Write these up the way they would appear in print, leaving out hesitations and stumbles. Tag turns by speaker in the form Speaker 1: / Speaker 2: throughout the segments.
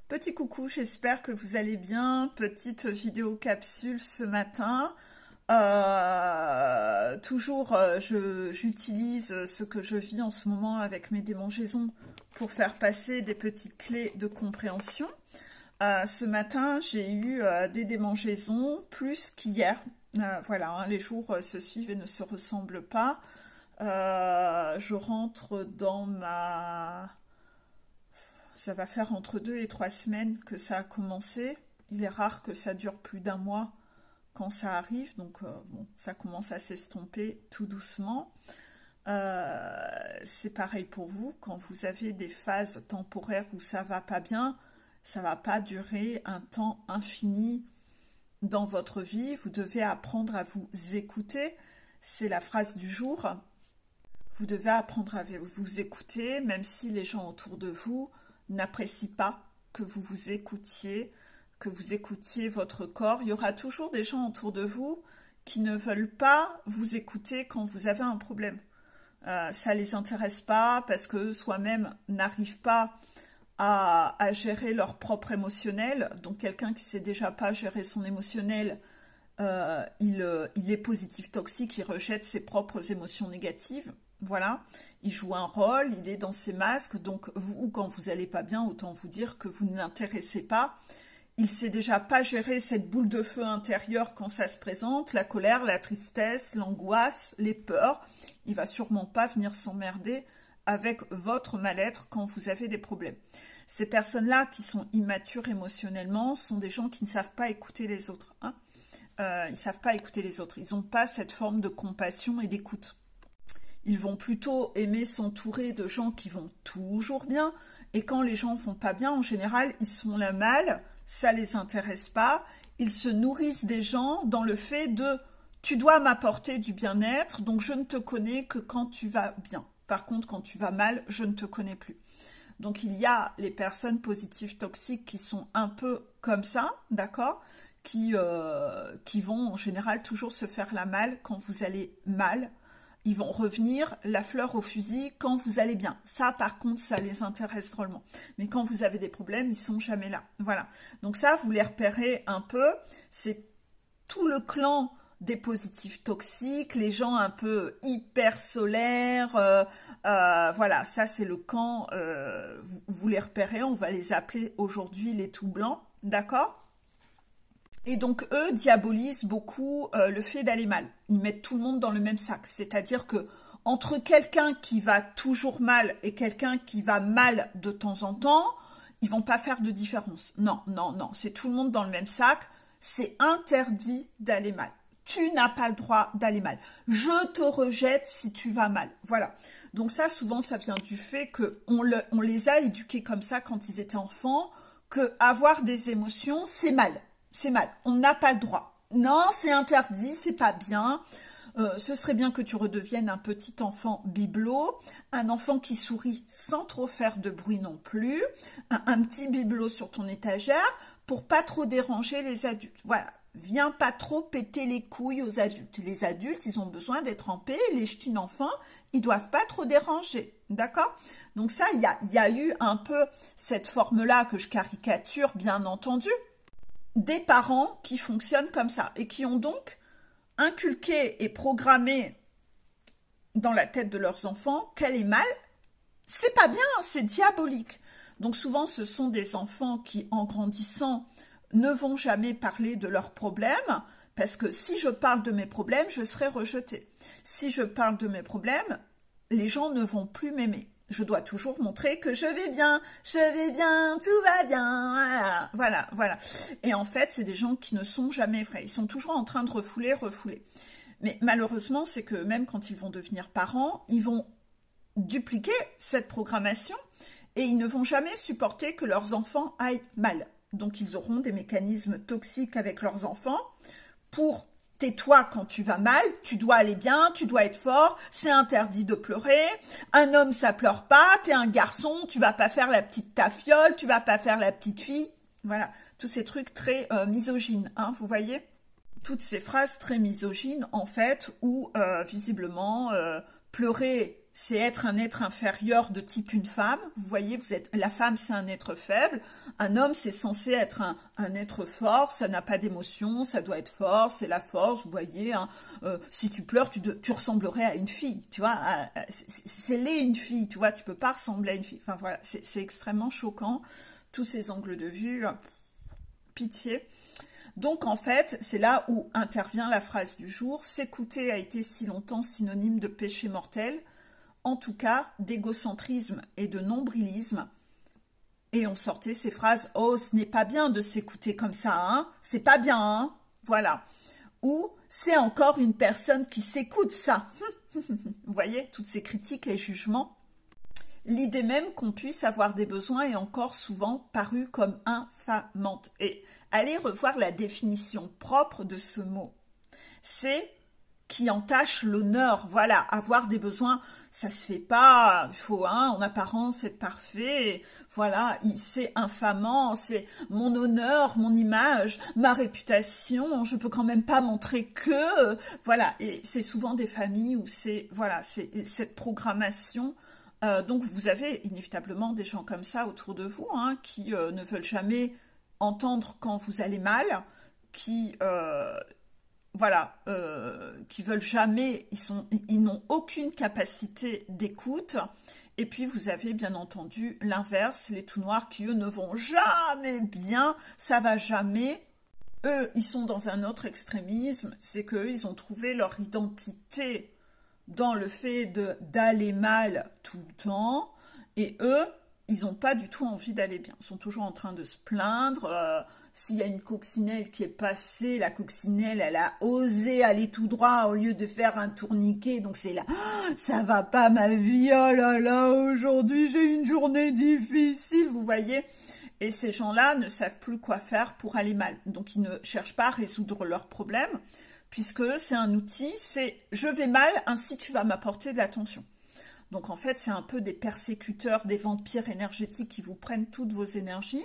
Speaker 1: Petit coucou, j'espère que vous allez bien. Petite vidéo capsule ce matin. J'utilise ce que je vis en ce moment avec mes démangeaisons pour faire passer des petites clés de compréhension. Ce matin, j'ai eu des démangeaisons plus qu'hier. Voilà, hein, les jours se suivent et ne se ressemblent pas. Je rentre dans ma... Ça va faire entre 2 et 3 semaines que ça a commencé. Il est rare que ça dure plus d'un mois quand ça arrive. Donc, bon, ça commence à s'estomper tout doucement. C'est pareil pour vous. Quand vous avez des phases temporaires où ça va pas bien, ça va pas durer un temps infini dans votre vie. Vous devez apprendre à vous écouter. C'est la phrase du jour. Vous devez apprendre à vous écouter, même si les gens autour de vous n'apprécient pas que vous vous écoutiez, que vous écoutiez votre corps. Il y aura toujours des gens autour de vous qui ne veulent pas vous écouter quand vous avez un problème. Ça ne les intéresse pas parce que soi-même n'arrivent pas à gérer leur propre émotionnel. Donc quelqu'un qui ne sait déjà pas gérer son émotionnel, il est positif toxique, il rejette ses propres émotions négatives. Voilà, il joue un rôle, il est dans ses masques, donc vous, quand vous n'allez pas bien, autant vous dire que vous ne l'intéressez pas. Il ne sait déjà pas gérer cette boule de feu intérieure quand ça se présente, la colère, la tristesse, l'angoisse, les peurs. Il ne va sûrement pas venir s'emmerder avec votre mal-être quand vous avez des problèmes. Ces personnes-là qui sont immatures émotionnellement sont des gens qui ne savent pas écouter les autres. Hein. Ils ne savent pas écouter les autres, ils n'ont pas cette forme de compassion et d'écoute. Ils vont plutôt aimer s'entourer de gens qui vont toujours bien. Et quand les gens ne vont pas bien, en général, ils se font la malle, ça ne les intéresse pas. Ils se nourrissent des gens dans le fait de « tu dois m'apporter du bien-être, donc je ne te connais que quand tu vas bien. Par contre, quand tu vas mal, je ne te connais plus. » Donc il y a les personnes positives toxiques qui sont un peu comme ça, d'accord, qui vont en général toujours se faire la malle quand vous allez mal. Ils vont revenir la fleur au fusil quand vous allez bien. Ça, par contre, ça les intéresse drôlement. Mais quand vous avez des problèmes, ils sont jamais là. Voilà. Donc ça, vous les repérez un peu. C'est tout le clan des positifs toxiques, les gens un peu hyper solaires. Voilà, ça, c'est le camp. Vous les repérez. On va les appeler aujourd'hui les tout blancs. D'accord ? Et donc, eux diabolisent beaucoup le fait d'aller mal. Ils mettent tout le monde dans le même sac. C'est-à-dire que entre quelqu'un qui va toujours mal et quelqu'un qui va mal de temps en temps, ils vont pas faire de différence. Non, non, non. C'est tout le monde dans le même sac. C'est interdit d'aller mal. Tu n'as pas le droit d'aller mal. Je te rejette si tu vas mal. Voilà. Donc ça, souvent, ça vient du fait qu'on les a éduqués comme ça quand ils étaient enfants, que avoir des émotions, c'est mal. C'est mal, on n'a pas le droit. Non, c'est interdit, c'est pas bien. Ce serait bien que tu redeviennes un petit enfant bibelot, un enfant qui sourit sans trop faire de bruit non plus, un petit bibelot sur ton étagère pour pas trop déranger les adultes. Voilà, viens pas trop péter les couilles aux adultes. Les adultes, ils ont besoin d'être en paix, les ch'tis enfants, ils doivent pas trop déranger. D'accord? Donc ça, il y a eu un peu cette forme-là que je caricature, bien entendu, des parents qui fonctionnent comme ça et qui ont donc inculqué et programmé dans la tête de leurs enfants qu'elle est mal, c'est pas bien, c'est diabolique. Donc souvent ce sont des enfants qui en grandissant ne vont jamais parler de leurs problèmes parce que si je parle de mes problèmes, je serai rejetée. Si je parle de mes problèmes, les gens ne vont plus m'aimer. Je dois toujours montrer que je vais bien, tout va bien, voilà. Et en fait, c'est des gens qui ne sont jamais vrais. Ils sont toujours en train de refouler. Mais malheureusement, c'est que même quand ils vont devenir parents, ils vont dupliquer cette programmation et ils ne vont jamais supporter que leurs enfants aillent mal. Donc, ils auront des mécanismes toxiques avec leurs enfants pour... Tais-toi quand tu vas mal, tu dois aller bien, tu dois être fort, c'est interdit de pleurer, un homme ça pleure pas, t'es un garçon, tu vas pas faire la petite tafiole, tu vas pas faire la petite fille. Voilà, tous ces trucs très misogynes, hein, vous voyez ? Toutes ces phrases très misogynes en fait, où visiblement pleurer c'est être un être inférieur de type une femme. Vous voyez, la femme, c'est un être faible. Un homme, c'est censé être un être fort. Ça n'a pas d'émotion, ça doit être fort, c'est la force. Vous voyez, hein, si tu pleures, tu ressemblerais à une fille. Tu vois, c'est laid une fille. Tu vois, tu peux pas ressembler à une fille. Enfin voilà, c'est extrêmement choquant. Tous ces angles de vue, pitié. Donc en fait, c'est là où intervient la phrase du jour. S'écouter a été si longtemps synonyme de péché mortel, en tout cas d'égocentrisme et de nombrilisme. Et on sortait ces phrases, oh, ce n'est pas bien de s'écouter comme ça, hein, c'est pas bien, hein, voilà. Ou c'est encore une personne qui s'écoute ça. Vous voyez, toutes ces critiques et jugements. L'idée même qu'on puisse avoir des besoins est encore souvent parue comme infamante. Et allez revoir la définition propre de ce mot. C'est qui entache l'honneur. Voilà, avoir des besoins, ça se fait pas. Il faut, hein, en apparence, être parfait. Voilà, c'est infamant, c'est mon honneur, mon image, ma réputation. Je peux quand même pas montrer que. Voilà, et c'est souvent des familles où c'est, voilà, c'est cette programmation. Donc vous avez inévitablement des gens comme ça autour de vous, hein, qui ne veulent jamais entendre quand vous allez mal, qui voilà, qui veulent jamais, ils n'ont aucune capacité d'écoute. Et puis vous avez bien entendu l'inverse, les tout noirs qui eux ne vont jamais bien, ça va jamais. Eux, ils sont dans un autre extrémisme, c'est qu'eux, ils ont trouvé leur identité dans le fait d'aller mal tout le temps, et eux, ils n'ont pas du tout envie d'aller bien. Ils sont toujours en train de se plaindre. S'il y a une coccinelle qui est passée, la coccinelle, elle a osé aller tout droit au lieu de faire un tourniquet. Donc c'est là, oh, ça va pas ma vie, oh là là, aujourd'hui j'ai une journée difficile, vous voyez. Et ces gens-là ne savent plus quoi faire pour aller mal. Donc ils ne cherchent pas à résoudre leurs problèmes, puisque c'est un outil, c'est je vais mal, ainsi tu vas m'apporter de l'attention. Donc en fait, c'est un peu des persécuteurs, des vampires énergétiques qui vous prennent toutes vos énergies.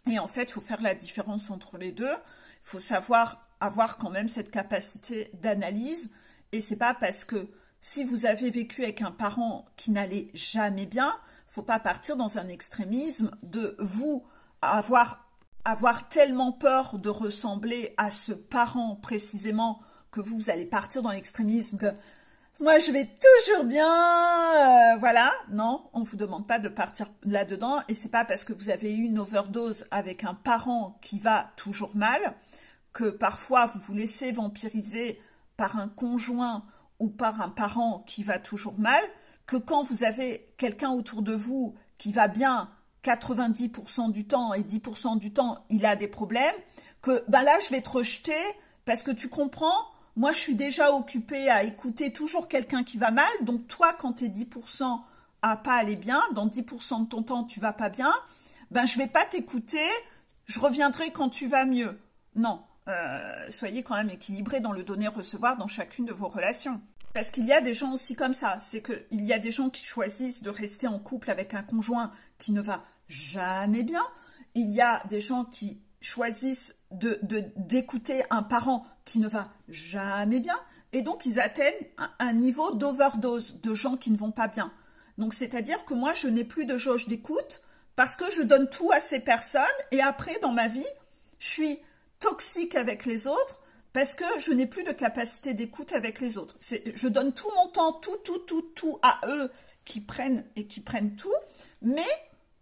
Speaker 1: Et en fait, il faut faire la différence entre les deux. Il faut savoir avoir quand même cette capacité d'analyse. Et c'est pas parce que si vous avez vécu avec un parent qui n'allait jamais bien, il ne faut pas partir dans un extrémisme de vous avoir tellement peur de ressembler à ce parent précisément que vous allez partir dans l'extrémisme que moi je vais toujours bien, voilà. Non, on ne vous demande pas de partir là-dedans et c'est pas parce que vous avez eu une overdose avec un parent qui va toujours mal que parfois vous vous laissez vampiriser par un conjoint ou par un parent qui va toujours mal, que quand vous avez quelqu'un autour de vous qui va bien 90% du temps et 10% du temps, il a des problèmes, que ben là, je vais te rejeter parce que tu comprends, moi, je suis déjà occupée à écouter toujours quelqu'un qui va mal. Donc, toi, quand tu es 10% à pas aller bien, dans 10% de ton temps, tu vas pas bien, ben, je vais pas t'écouter, je reviendrai quand tu vas mieux. Non, soyez quand même équilibrés dans le donner-recevoir dans chacune de vos relations. Parce qu'il y a des gens aussi comme ça, c'est qu'il y a des gens qui choisissent de rester en couple avec un conjoint qui ne va jamais bien. Il y a des gens qui choisissent d'écouter un parent qui ne va jamais bien. Et donc, ils atteignent un niveau d'overdose de gens qui ne vont pas bien. Donc, c'est-à-dire que moi, je n'ai plus de jauge d'écoute parce que je donne tout à ces personnes. Et après, dans ma vie, je suis toxique avec les autres. Parce que je n'ai plus de capacité d'écoute avec les autres. Je donne tout mon temps, tout à eux qui prennent tout. Mais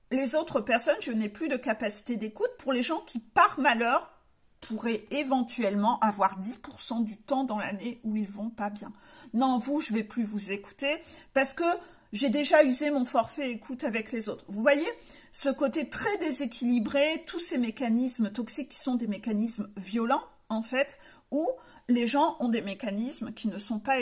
Speaker 1: les autres personnes, je n'ai plus de capacité d'écoute pour les gens qui, par malheur, pourraient éventuellement avoir 10% du temps dans l'année où ils vont pas bien. Non, vous, je vais plus vous écouter parce que j'ai déjà usé mon forfait écoute avec les autres. Vous voyez, ce côté très déséquilibré, tous ces mécanismes toxiques qui sont des mécanismes violents, en fait, où les gens ont des mécanismes qui ne sont pas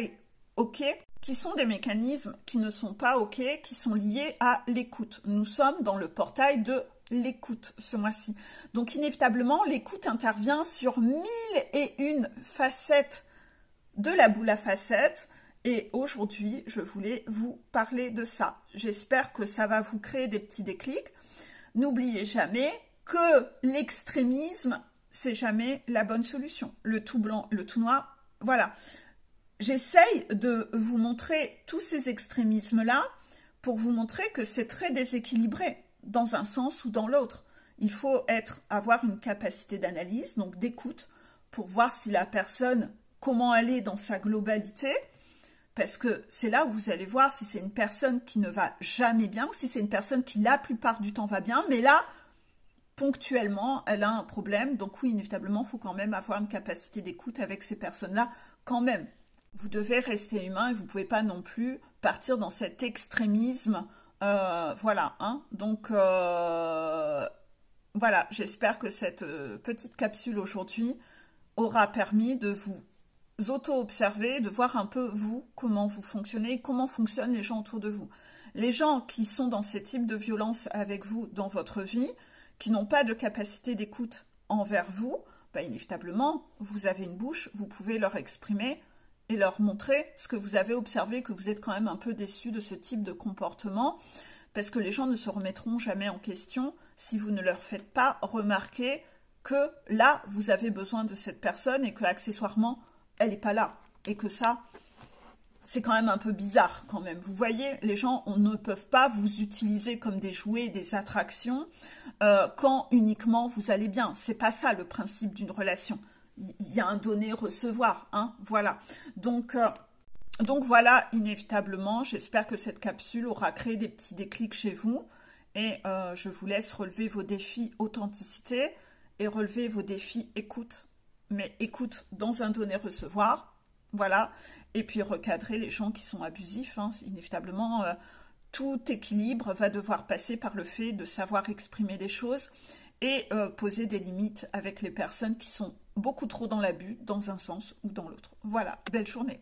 Speaker 1: OK, qui sont des mécanismes qui ne sont pas OK, qui sont liés à l'écoute. Nous sommes dans le portail de l'écoute ce mois-ci. Donc, inévitablement, l'écoute intervient sur 1001 facettes de la boule à facettes. Et aujourd'hui, je voulais vous parler de ça. J'espère que ça va vous créer des petits déclics. N'oubliez jamais que l'extrémisme, c'est jamais la bonne solution. Le tout blanc, le tout noir, voilà. j'essaye de vous montrer tous ces extrémismes-là pour vous montrer que c'est très déséquilibré dans un sens ou dans l'autre. Il faut avoir une capacité d'analyse, donc d'écoute, pour voir si la personne, comment elle est dans sa globalité, parce que c'est là où vous allez voir si c'est une personne qui ne va jamais bien ou si c'est une personne qui la plupart du temps va bien, mais là, ponctuellement, elle a un problème. Donc oui, inévitablement, il faut quand même avoir une capacité d'écoute avec ces personnes-là quand même. Vous devez rester humain et vous ne pouvez pas non plus partir dans cet extrémisme. Voilà, hein. Donc, voilà, j'espère que cette petite capsule aujourd'hui aura permis de vous auto-observer, de voir un peu vous, comment vous fonctionnez, comment fonctionnent les gens autour de vous. Les gens qui sont dans ces types de violences avec vous dans votre vie, qui n'ont pas de capacité d'écoute envers vous, ben inévitablement, vous avez une bouche, vous pouvez leur exprimer et leur montrer ce que vous avez observé, que vous êtes quand même un peu déçu de ce type de comportement, parce que les gens ne se remettront jamais en question si vous ne leur faites pas remarquer que là, vous avez besoin de cette personne et que accessoirement, elle n'est pas là. Et que ça, c'est quand même un peu bizarre quand même. Vous voyez, les gens ne peuvent pas vous utiliser comme des jouets, des attractions, quand uniquement vous allez bien. C'est pas ça le principe d'une relation. Il y a un donner-recevoir, hein, voilà. Donc voilà, inévitablement, j'espère que cette capsule aura créé des petits déclics chez vous. Et je vous laisse relever vos défis authenticité et relever vos défis écoute. Mais écoute dans un donner-recevoir, voilà. Et puis recadrer les gens qui sont abusifs. Hein. Inévitablement, tout équilibre va devoir passer par le fait de savoir exprimer des choses et poser des limites avec les personnes qui sont beaucoup trop dans l'abus, dans un sens ou dans l'autre. Voilà, belle journée.